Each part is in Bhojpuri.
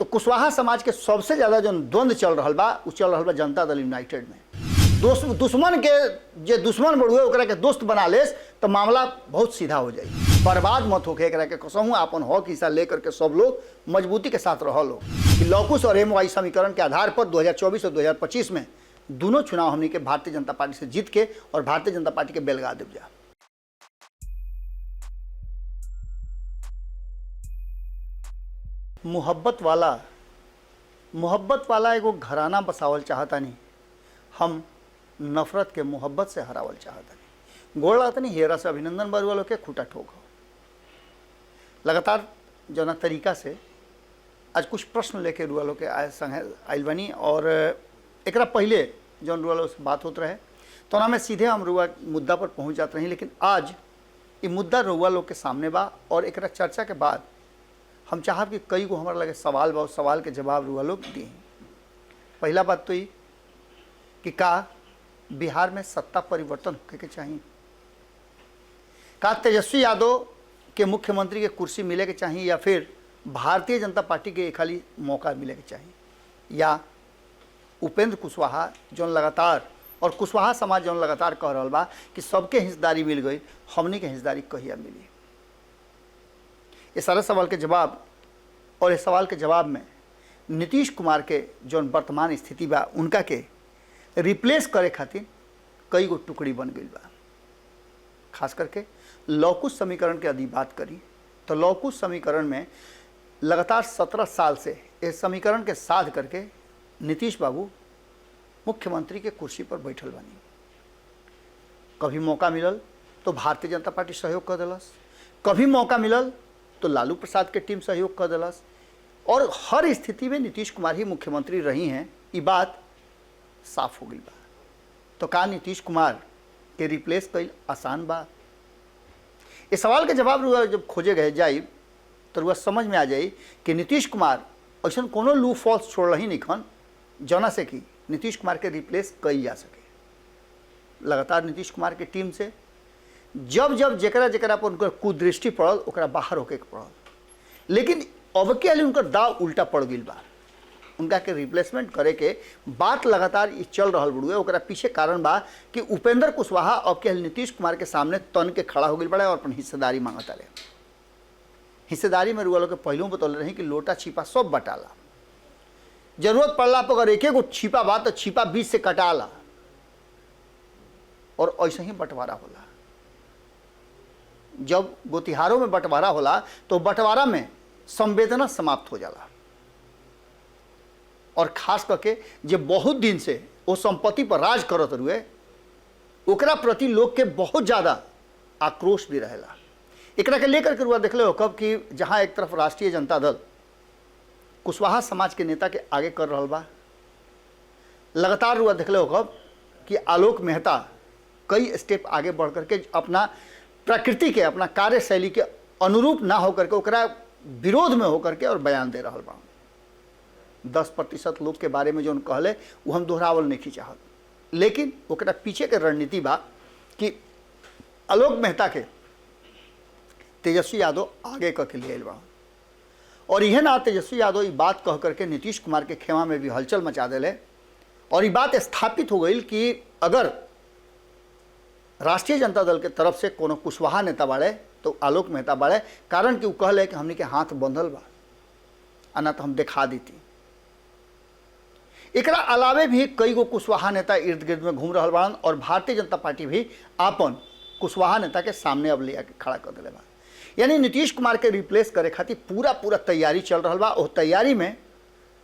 तो कुशवाहा समाज के सबसे ज़्यादा जो द्वंद्व चल रहा बा उ चल रहा बा जनता दल यूनाइटेड में। दुश्मन के जे दुश्मन बढ़ुए ओकरा के दोस्त बना लेस तो मामला बहुत सीधा हो जाए। बर्बाद मत होके एकरा के कसहूँ अपन हक हिस्सा लेकर के सब लोग मजबूती के साथ रह लो कि लॉकस और MOI समीकरण के आधार पर 2024 और 2025 में दोनों चुनाव हमने के भारतीय जनता पार्टी से जीत के और भारतीय जनता पार्टी के बेलगा देव जा। मोहब्बत वाला एगो घराना बसावल चाहता नहीं, हम नफरत के मोहब्बत से हरावल चाहता नहीं। गोड़ लागता नहीं हेरा से अभिनंदन बरुआ लोग के खूटा ठोक हो। लगातार जना तरीका से आज कुछ प्रश्न लेके रुआ लोग के आयल बनी और एकरा पहले जौन रुआ लोग से बात होते रहे तो ना में सीधे हम रुआ मुद्दा पर पहुँच जाते रही, लेकिन आज ये मुद्दा रुआ लोग के सामने बा और एकरा चर्चा के बाद हम चाहब कि कई गो हमारा लगे सवाल बा, सवाल के जवाब रुआ लोग दी। पहला बात तो ये कि का बिहार में सत्ता परिवर्तन होने के चाहिए, का तेजस्वी यादव के मुख्यमंत्री के कुर्सी मिले के चाहिए या फिर भारतीय जनता पार्टी के एक खाली मौका मिले के चाहिए, या उपेंद्र कुशवाहा जो लगातार और कुशवाहा समाज जो लगातार कह रहा बा कि सबके हिस्सेदारी मिल गई, हमनी के हिस्सेदारी कहिया मिली। ये सारे सवाल के जवाब और इस सवाल के जवाब में नीतीश कुमार के जो वर्तमान स्थिति बा उनका के रिप्लेस करे खातिर कई गो टुकड़ी बन गई बा। खास करके लॉकस समीकरण के यदि बात करी तो लॉकस समीकरण में लगातार 17 साल से इस समीकरण के साध करके नीतीश बाबू मुख्यमंत्री के कुर्सी पर बैठल बनी। कभी मौका मिलल तो भारतीय जनता पार्टी सहयोग कर दिलस, कभी मौका मिलल तो लालू प्रसाद के टीम सहयोग कर दिलस, और हर स्थिति में नीतीश कुमार ही मुख्यमंत्री रही हैं। ये बात साफ हो गई बा। तो का नीतीश कुमार के रिप्लेस कईल आसान बा? इस सवाल के जवाब रुआ जब खोजे गए जाए तो रुआ समझ में आ जाए कि नीतीश कुमार ऐसा कोनो लू फॉल्स छोड़ रही निखन जना से कि नीतीश कुमार के रिप्लेस कईल जा सके। लगातार नीतीश कुमार के टीम से जब जब जकरा जकरा पर उनकर कुदृष्टि पड़ल ओकरा बाहर होके पड़ल, लेकिन अब के हाली उनकर दाव उल्टा पड़ गई बा। उनका के रिप्लेसमेंट करे के बात लगातार ये चल रहा बड़ुए। ओकरा पीछे कारण बा कि उपेंद्र कुशवाहा अब के नीतीश कुमार के सामने तन के खड़ा हो गई बड़ा और अपन हिस्सेदारी मांगता रहे। हिस्सेदारी में रुआ लोग के पहलू बतौले रही कि लोटा छिपा सब बटाला, जरूरत पड़ला पर अगर एक एक छिपा बा तो छिपा बीच से कटाला, और ऐसा ही बंटवारा होला। जब गोतिहारों में बंटवारा होला तो बंटवारा में संवेदना समाप्त हो जाला, और खास करके जे बहुत दिन से वो संपत्ति पर राज करत रुए ओकरा प्रति लोग के बहुत ज़्यादा आक्रोश भी रहेला। एकरा के लेकर के रुआ देखले हो कब कि जहाँ एक तरफ राष्ट्रीय जनता दल कुशवाहा समाज के नेता के आगे कर रहा बा, लगातार रुआ देखले हो कब कि आलोक मेहता कई स्टेप आगे बढ़ करके अपना प्रकृति के अपना कार्यशैली के अनुरूप ना होकर के ओकरा विरोध में होकर के और बयान दे रहा बा। 10% लोग के बारे में जो कहले वो हम दोहरावल नहीं चाहत, लेकिन ओकरा पीछे के रणनीति बा कि आलोक मेहता के तेजस्वी यादव आगे कह के लिए बा, और यह ना तेजस्वी यादव ये बात कह करके नीतीश कुमार के खेमा में भी हलचल मचा दिले, और ये बात स्थापित हो गई कि अगर राष्ट्रीय जनता दल के तरफ से कोनो कुशवाहा नेता बाड़े तो आलोक मेहता बाड़े, कारण कि वो कहले कि हमने के हाथ बंधल बा आना तो हम दिखा देती। एकरा अलावे भी कई गो कुशवाहा नेता इर्द गिर्द में घूम रहा बाड़न, और भारतीय जनता पार्टी भी आपन कुशवाहा नेता के सामने अब ले आके खड़ा कर दिले बा। यानी नीतीश कुमार के रिप्लेस करे खातिर पूरा तैयारी चल रहा बा। और तैयारी में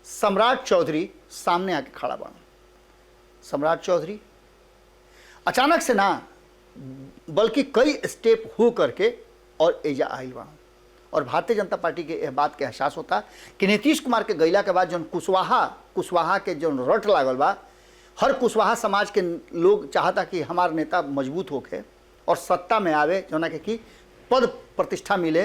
सम्राट चौधरी सामने आके खड़ा बा। सम्राट चौधरी अचानक से ना बल्कि कई स्टेप हो करके और एजा आयल बा, और भारतीय जनता पार्टी के यह बात के एहसास होता कि नीतीश कुमार के गैला के बाद जो कुशवाहा के जो रट लागल बा, हर कुशवाहा समाज के लोग चाहता कि हमार नेता मजबूत होके और सत्ता में आवे, जोना के कि पद प्रतिष्ठा मिले।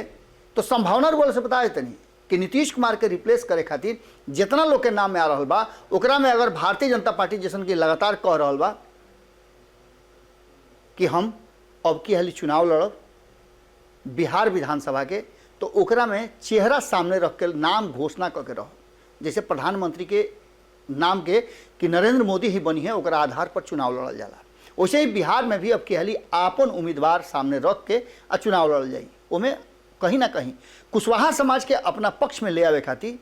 तो संभावना बोले से बता देते नहीं कि नीतीश कुमार के रिप्लेस करे खातिर जितना लोग के नाम में आ रहा बा ओकरा में अगर भारतीय जनता पार्टी जैसन की लगातार कह रहा बा कि हम अब की हाली चुनाव लड़ब बिहार विधानसभा के, तो ओकरा में चेहरा सामने रख के नाम घोषणा करके रहो जैसे प्रधानमंत्री के नाम के कि नरेंद्र मोदी ही बनी है ओकरा आधार पर चुनाव लड़ल जाला, वैसे ही बिहार में भी अब कहली आपन उम्मीदवार सामने रख के आ चुनाव लड़ल जाई। ओमें कहीं ना कहीं कुशवाहा समाज के अपना पक्ष में ले आवे खातिर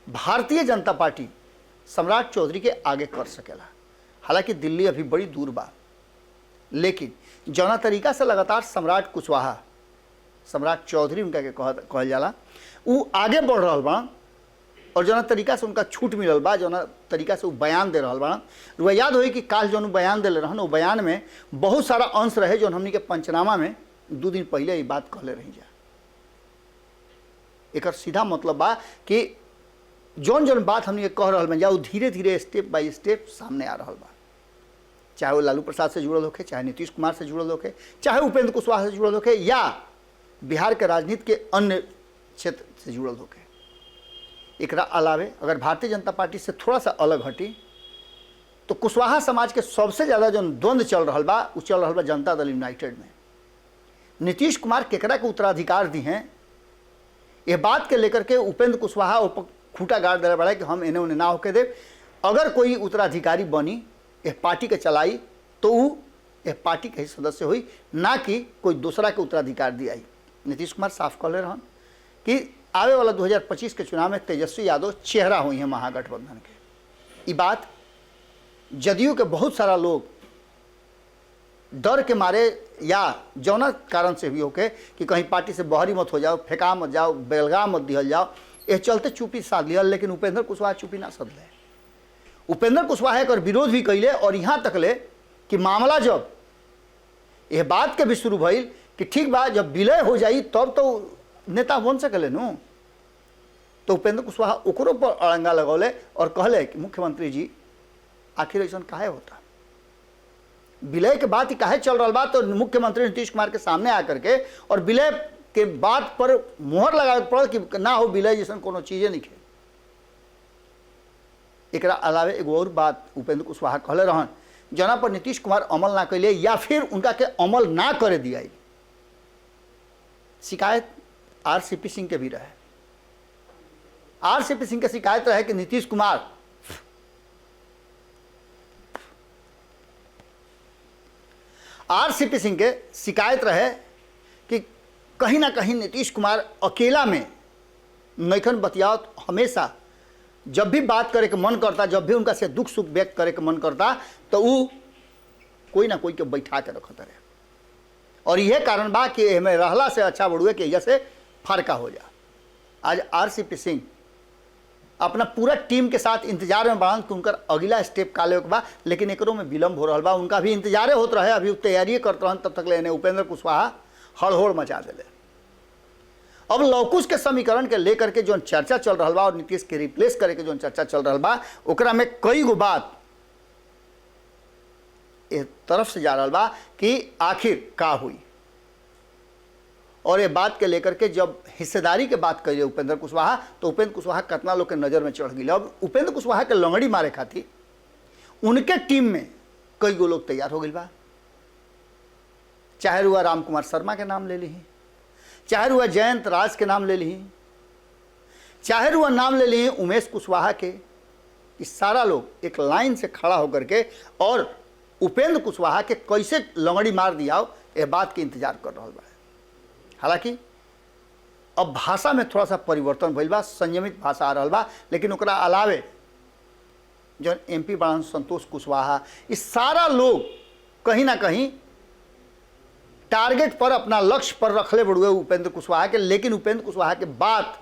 भारतीय जनता पार्टी सम्राट चौधरी के आगे कर सकेला। हालांकि दिल्ली अभी बड़ी दूर बा, लेकिन जौना तरीका से लगातार सम्राट कुशवाहा, सम्राट चौधरी उनका के कहल जाला, वो आगे बढ़ रहा बा और जौना तरीका से उनका छूट मिलल बा, जौना तरीका से वो बयान दे रहा बा। वह याद होई कि काल जौन बयान दिले रहन, वो बयान में बहुत सारा अंश रहे जो हमनी के पंचनामा में 2 दिन पहले ये बात कहले रही जा। एक सीधा मतलब बा कि जौन जौन बात हमनी के कह रहा बन जा वो धीरे धीरे स्टेप बाय स्टेप सामने आ रहा बा, चाहे वो लालू प्रसाद से जुड़ल होके, चाहे नीतीश कुमार से जुड़ल होके, चाहे उपेंद्र कुशवाहा से जुड़ल होके, या बिहार के राजनीति के अन्य क्षेत्र से जुड़ल होके। एक अलावे अगर भारतीय जनता पार्टी से थोड़ा सा अलग हटी तो कुशवाहा समाज के सबसे ज़्यादा जो द्वंद्व चल रहा बा वो चल रहा बा जनता दल यूनाइटेड में। नीतीश कुमार केकरा के उत्तराधिकार दी हैं, ये बात के लेकर के उपेंद्र कुशवाहा खूंटा गाड़ दे बड़ा कि हम इन्हें उन्हें ना होके दे। अगर कोई उत्तराधिकारी बनी यह पार्टी के चलाई तो वो यह पार्टी के ही सदस्य हुई, ना कि कोई दूसरा के उत्तराधिकार दिया। नीतीश कुमार साफ कहले रहन कि आवे वाला 2025 के चुनाव में तेजस्वी यादव चेहरा हुई है महागठबंधन के। ये बात जदयू के बहुत सारा लोग डर के मारे या जौना कारण से भी होके कि कहीं पार्टी से बहरी मत हो जाओ, फेंका मत जाओ, बेलगा मत दिहल जाओ, यह चलते चुप्पी साध लिया। लेकिन उपेंद्र कुशवाहा चुप्पी ना सधले। उपेंद्र कुशवाहा एक विरोध भी कैले और यहाँ तक ले कि मामला जब यह बात के भी शुरू भइल कि ठीक बा जब विलय हो जाई तब तो नेता बन सकले नु, तो उपेंद्र कुशवाहा ओकरो पर अड़ंगा लगौले और कहले कि मुख्यमंत्री जी आखिर ऐसा काहे होता, विलय के बाद ही काहे चल रहा बा। तो मुख्यमंत्री नीतीश कुमार के सामने आकर के और विलय के बात पर मोहर लगावे पड़ल कि ना हो विलय जैसा कोनो चीजें नहीं है। एक अलावे एगो और बात उपेंद्र कुशवाहा कहले रहन जना पर नीतीश कुमार अमल ना कैले या फिर उनका के अमल ना करे दिया। शिकायत आरसीपी सिंह के भी रहे। आरसीपी सिंह के शिकायत रहे कि नीतीश कुमार आरसीपी सिंह के शिकायत रहे कि कहीं ना कहीं नीतीश कुमार अकेला में नैखन बतियावत, हमेशा जब भी बात करे के मन करता, जब भी उनका से दुख सुख व्यक्त करे के मन करता तो वो कोई ना कोई के बैठा के रखत रहे। और यह कारण बा कि हमें रहला से अच्छा बढ़ुए कि से फर्का हो जा। आज आरसीपी सिंह अपना पूरा टीम के साथ इंतजार में बढ़ान कि उनका अगला स्टेप काले के बा, लेकिन एकरों में विलम्ब हो रहा बा। उनका भी इंतजारे होते रहे, अभी तैयारी करते रहन, तब तक लेने उपेंद्र कुशवाहा हड़होड़ मचा दिले। अब लवकुश के समीकरण के लेकर के जो चर्चा चल रहा बा और नीतीश के रिप्लेस करे के जो चर्चा चल रहा बा, ओकरा में कई गो बात एक तरफ से जा रहा बा कि आखिर का हुई। और ये बात के लेकर के जब हिस्सेदारी के बात करिए उपेंद्र कुशवाहा, तो उपेंद्र कुशवाहा कितना लोग के नज़र में चढ़ गई। अब उपेंद्र कुशवाहा के लंगड़ी मारे खातिर उनके टीम में कई गो लोग तैयार हो गई बा। चाहे रुआ राम कुमार शर्मा के नाम ले ली, चाहे रुआ जयंत राज के नाम ले ली, चाहे रुआ नाम ले ली उमेश कुशवाहा के, ये सारा लोग एक लाइन से खड़ा होकर के और उपेंद्र कुशवाहा के कैसे लंगड़ी मार दिया ये बात के इंतजार कर रहा बा। हालांकि अब भाषा में थोड़ा सा परिवर्तन भइल बा, संयमित भाषा आ रहा बा, लेकिन ओकरा अलावे जो एमपी बाड़न संतोष कुशवाहा, इस सारा लोग कहीं ना कहीं टारगेट पर अपना लक्ष्य पर रखले बढ़ुए उपेंद्र कुशवाहा के। लेकिन उपेंद्र कुशवाहा के बात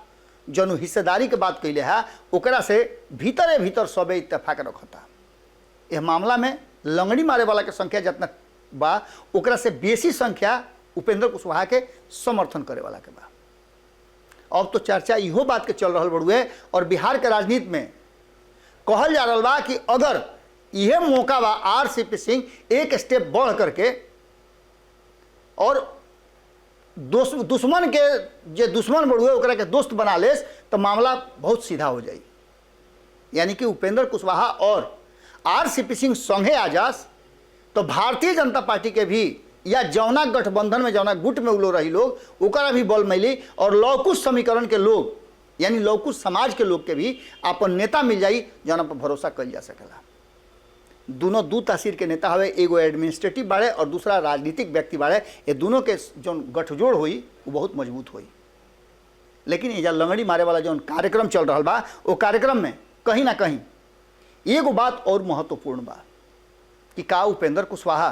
जन हिस्सेदारी के बात कैले है ओकरा से भीतरे भीतर सबे इत्तेफाक रखता। यह मामला में लंगड़ी मारे वाला के संख्या जितना बा ओकरा से बेसी संख्या उपेंद्र कुशवाहा के समर्थन करे वाला के बा। अब तो चर्चा इहो बात के चल रहा बड़ुए और बिहार के राजनीति में कहल जा रहा बा कि अगर यह मौका बा आरसीपी सिंह एक स्टेप बढ़ करके और दुश्मन के जे दुश्मन बड़ुए ओकरा के दोस्त बना लेस तो मामला बहुत सीधा हो जाए। यानी कि उपेंद्र कुशवाहा और आरसीपी सिंह संगे आ जास तो भारतीय जनता पार्टी के भी या जौना गठबंधन में जौना गुट में उलो रही लोग ओकरा भी बल मिली और लवकुश समीकरण के लोग यानी लौकुश समाज के लोग के भी अपन नेता मिल जाई जौन पर भरोसा कल जा सकेला। दोनों दू तासीर के नेता हवे, एगो एडमिनिस्ट्रेटिव बाड़े और दूसरा राजनीतिक व्यक्ति बाड़े। ये दोनों के जो गठजोड़ हुई वो बहुत मजबूत हुई। लेकिन ये लंगड़ी मारे वाला जो कार्यक्रम चल रहा बा वो कार्यक्रम में कहीं ना कहीं एगो बात और महत्वपूर्ण बा कि का उपेंद्र कुशवाहा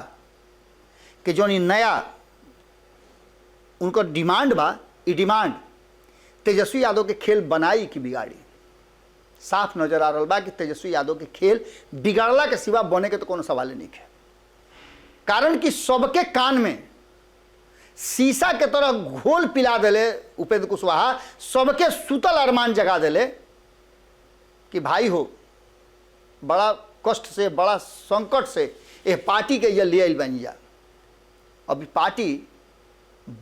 के जो नया उनका डिमांड बा, ये डिमांड तेजस्वी यादव के खेल बनाई कि बिगाड़ी। साफ नजर आ रहा बा कि तेजस्वी यादव के खेल बिगाड़ला के सिवा बने के तो कोनो सवाल नहीं है। कारण कि सबके कान में शीशा के तरह घोल पिला दिले उपेंद्र कुशवाहा, सबके सुतल अरमान जगा दिले कि भाई हो बड़ा कष्ट से, बड़ा संकट से ये पार्टी के ये ले आइल बन जा। अभी पार्टी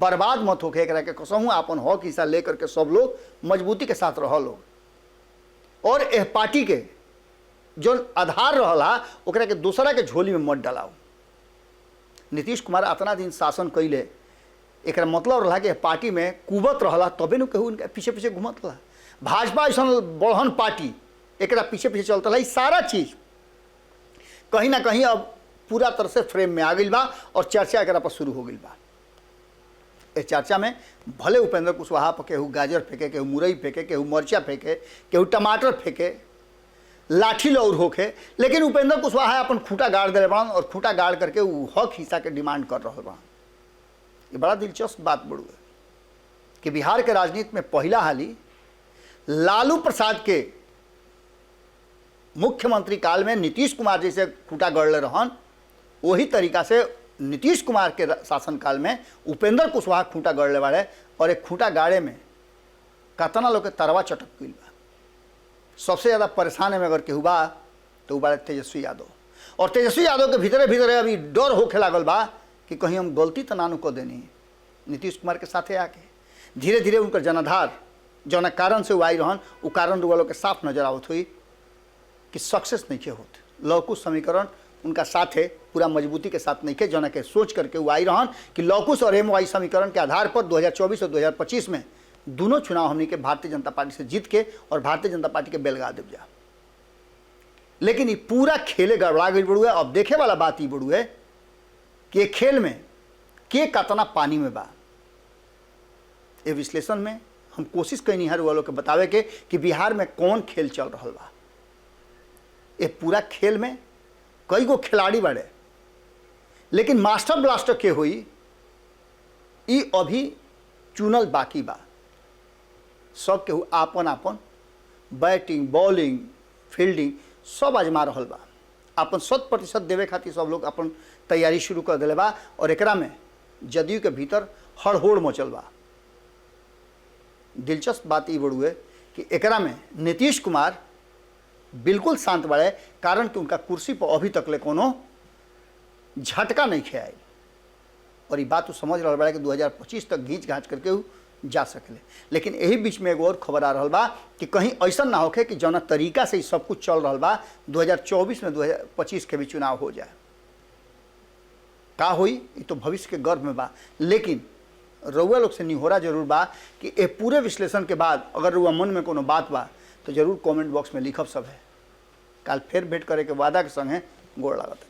बर्बाद मत होके एकरा के कसहूँ अपन हक हिस्सा लेकर के सब लोग मजबूती के साथ रह लो और यह पार्टी के जो आधार रहा ओकरा के दूसरा के झोली में मत डालाओ। नीतीश कुमार इतना दिन शासन कैले, एक मतलब रहा कि पार्टी में कुबत रहा तबे न कहूँ उनके पीछे पीछे घूमत रहा। भाजपा ऐसा बढ़न पार्टी एक पीछे पीछे चलता रहा। सारा चीज कहीं ना कहीं अब पूरा तरह से फ्रेम में आ गई बा और चर्चा एक पर शुरू हो गई बा। इस चर्चा में भले उपेंद्र कुशवाहा पर केहू गाजर फेंके, केहू मुरई फेंके, केहू मरचा फेंके, केहू टमाटर फेंके, लाठी लौर होके, लेकिन उपेंद्र कुशवाहा अपन खूंटा गाड़ दिले बड़न और खूंटा गाड़ करके वो हक हिस्सा के डिमांड कर रहे बड़न। ये बड़ा दिलचस्प बात बड़ू है कि बिहार के राजनीति में पहला हाली लालू प्रसाद के मुख्यमंत्री काल में नीतीश कुमार जैसे खूंटा गढ़ले रहन, वही तरीका से नीतीश कुमार के शासनकाल में उपेंद्र कुशवाहा खूंटा गढ़ले वाले और एक खूंटा गाड़े में कतना लोग के तरवा चटक गई बा। सबसे ज़्यादा परेशान है अगर केहू बा तो वो बारे तेजस्वी यादव। और तेजस्वी यादव के भीतरे भीतरे अभी डर होखे लागल बा कि कहीं हम गलती तो नानू को देनी नीतीश कुमार के साथे आके। धीरे धीरे उनकर जनाधार जौना कारण से वो आई रहन वो कारण वालों के साफ नजर आवत हुई कि सक्सेस नहीं के होते। लौकुश समीकरण उनका साथ है, पूरा मजबूती के साथ नहीं के जना के सोच करके वो आई रहन कि लौकुश और MOI समीकरण के आधार पर 2024 और 2025 में दोनों चुनाव हमने के भारतीय जनता पार्टी से जीत के और भारतीय जनता पार्टी के बेलगा देव जा। लेकिन ये पूरा खेले गड़बड़ा गई बड़ू है। अब देखे वाला बात ये बड़ू है कि खेल में के कतना पानी में बा। ये विश्लेषण में हम कोशिश कई हर वालों के बतावे के कि बिहार में कौन खेल चल रहा बा। ये पूरा खेल में कई गो खिलाड़ी बाड़े, लेकिन मास्टर ब्लास्टर के हुई ई अभी चुनल बाकी बा। सब केहू आपन आपन बैटिंग, बॉलिंग, फील्डिंग सब आजमा रहल बा। अपन 100% देवे खातिर सब लोग अपन तैयारी शुरू कर दिले बा और एकरा में जदयू के भीतर हड़होड़ मचल बा। दिलचस्प बात ये बड़ू है कि एकरा में नीतीश कुमार बिल्कुल शांत बाड़े, कारण कि उनका कुर्सी पर अभी तक ले कोनो झटका नहीं खेआई और ये बात तो समझ रहा बड़ा कि 2025 तक घींच घाँच करके जा सकले। लेकिन यही बीच में एगो और खबर आ रहा बा कि कहीं ऐसा ना होके कि जौना तरीका से सब कुछ चल रहा बा 2024 में 2025 के भी चुनाव हो जाए। का होई ये तो भविष्य के गर्भ में बा। लेकिन रउआ लोग से निहोरा जरूर बा कि ये पूरे विश्लेषण के बाद अगर रउआ मन में कोनो बात बा तो जरूर कमेंट बॉक्स में लिखब सब है। काल फिर भेंट करे के वादा के संग है। गोड़ लागत।